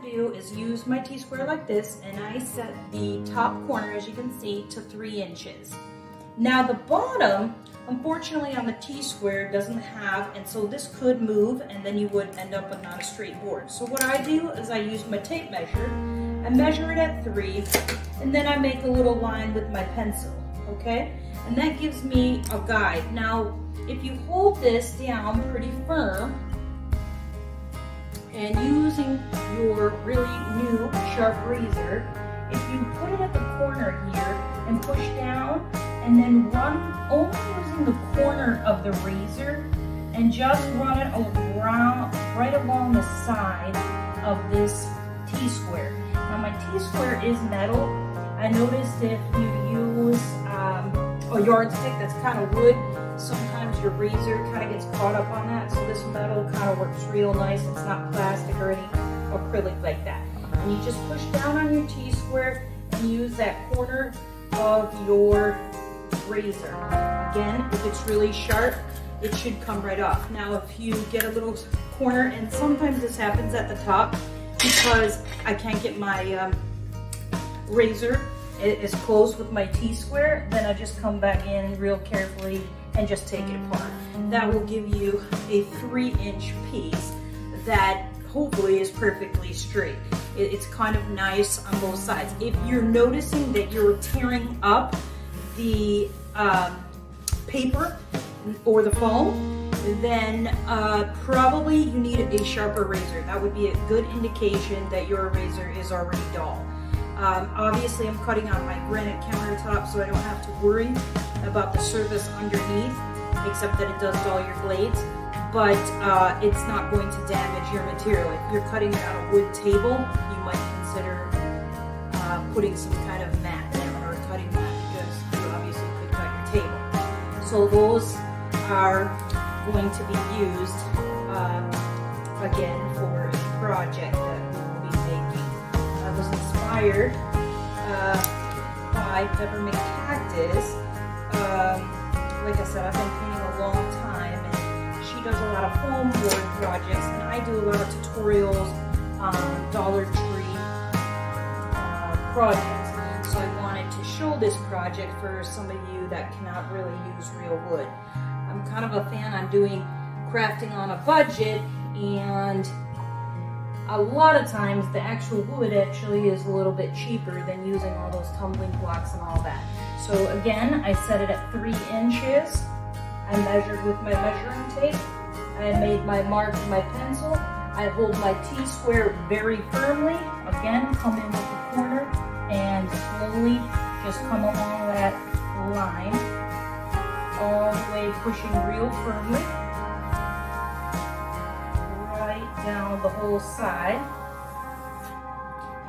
do is use my T-square like this, and I set the top corner, as you can see, to 3 inches. Now the bottom, unfortunately on the T-square doesn't have, and so this could move and then you would end up with not a straight board. So what I do is I use my tape measure, I measure it at 3, and then I make a little line with my pencil, okay? And that gives me a guide. Now, if you hold this down pretty firm, and using your really new sharp razor, if you put it at the corner here and push down and then run only using the corner of the razor and just run it around right along the side of this T-square. Now my T-square is metal. I noticed if you use a yardstick that's kind of wood, sometimes your razor kind of gets caught up on that. So this metal kind of works real nice. It's not plastic or any acrylic like that. And you just push down on your T-square and use that corner of your razor. Again, if it's really sharp, it should come right off. Now if you get a little corner, and sometimes this happens at the top because I can't get my razor is closed with my T-square, then I just come back in real carefully and just take it apart. That will give you a 3-inch piece that hopefully is perfectly straight. It's kind of nice on both sides. If you're noticing that you're tearing up the paper or the foam, then probably you need a sharper razor. That would be a good indication that your razor is already dull. Obviously I'm cutting on my granite countertop, so I don't have to worry about the surface underneath, except that it does dull your blades, but it's not going to damage your material. If you're cutting it on a wood table, you might consider putting some kind of mat down or a cutting mat, because you obviously could cut your table. So those are going to be used again for a project that we will be making. I was inspired by Peppermint Cactus. Like I said, I've been painting a long time, and she does a lot of foam board projects, and I do a lot of tutorials on Dollar Tree projects. So I wanted to show this project for some of you that cannot really use real wood. I'm kind of a fan. I'm doing crafting on a budget, and a lot of times the actual wood actually is a little bit cheaper than using all those tumbling blocks and all that. So again, I set it at 3 inches. I measured with my measuring tape. I made my mark with my pencil. I hold my T-square very firmly. Again, come in with the corner and slowly just come along that line, all the way pushing real firmly, right down the whole side,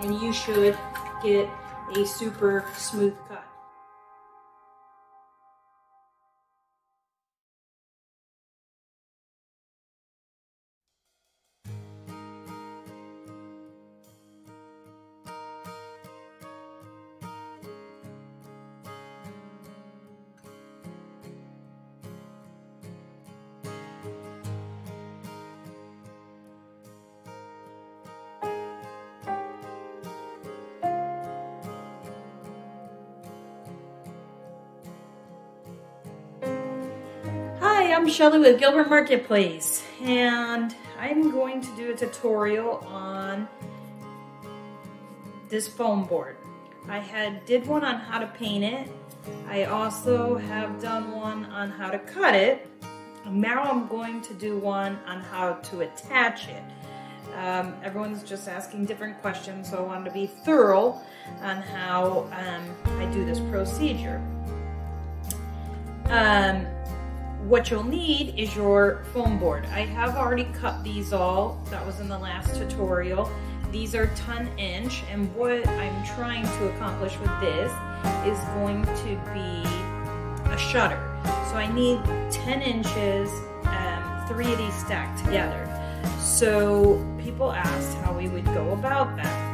and you should get a super smooth cut. Hi, I'm Shelly with Gilbert Marketplace, and I'm going to do a tutorial on this foam board. I did one on how to paint it. I also have done one on how to cut it. Now I'm going to do one on how to attach it. Everyone's just asking different questions, so I wanted to be thorough on how I do this procedure. What you'll need is your foam board. I have already cut these all. That was in the last tutorial. These are 10-inch, and what I'm trying to accomplish with this is going to be a shutter. So I need 10 inches, 3 of these stacked together. So people asked how we would go about that.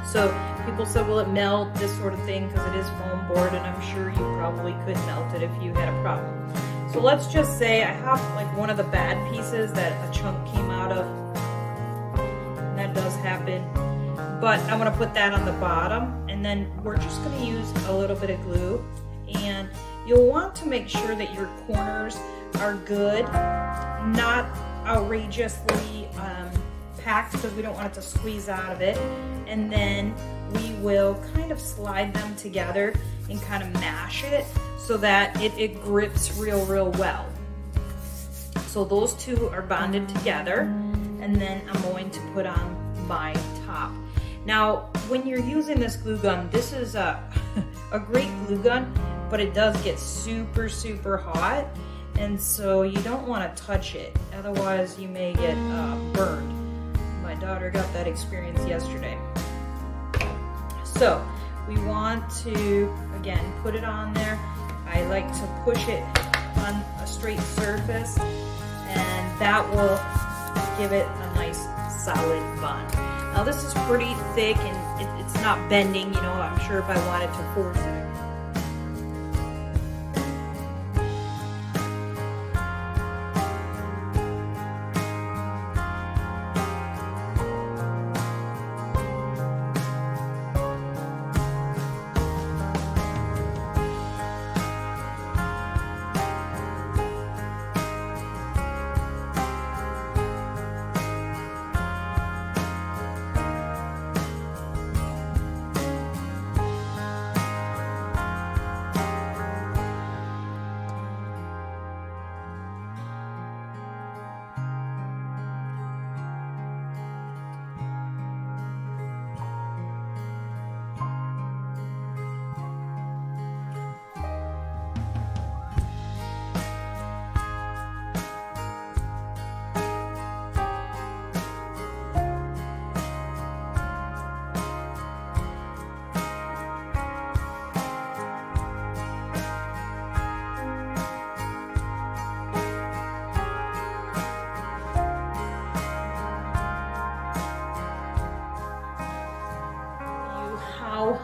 So people said, will it melt, this sort of thing, because it is foam board, and I'm sure you probably could melt it if you had a problem. So let's just say I have like one of the bad pieces that a chunk came out of, and that that does happen. But I'm gonna put that on the bottom, and then we're just gonna use a little bit of glue. And you'll want to make sure that your corners are good, not outrageously packed, because we don't want it to squeeze out of it. And then we will kind of slide them together and kind of mash it so that it grips real well. So those two are bonded together, and then I'm going to put on my top. Now, when you're using this glue gun, this is a great glue gun, but it does get super hot, and so you don't want to touch it, otherwise you may get burned. My daughter got that experience yesterday. So we want to, again, put it on there. I like to push it on a straight surface, and that will give it a nice solid bun. Now this is pretty thick, and it's not bending, you know, I'm sure if I wanted to force it.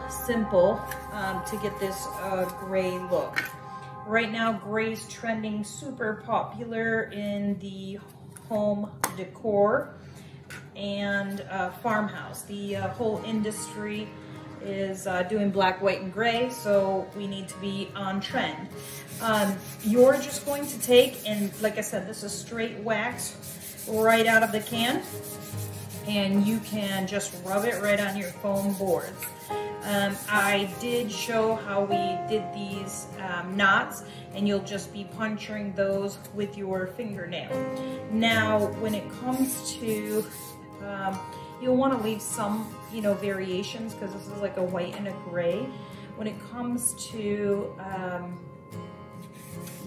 Simple to get this gray look. Right now, gray's trending super popular in the home decor and farmhouse. The whole industry is doing black, white, and gray, so we need to be on trend. You're just going to take, and like I said, this is straight wax right out of the can, and you can just rub it right on your foam boards. I did show how we did these knots, and you'll just be puncturing those with your fingernail. Now, when it comes to, you'll want to leave some, you know, variations, because this is like a white and a gray. When it comes to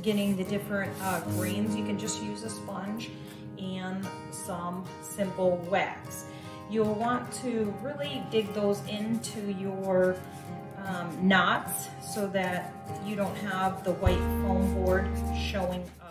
getting the different greens, you can just use a sponge and some simple wax. You'll want to really dig those into your knots so that you don't have the white foam board showing up.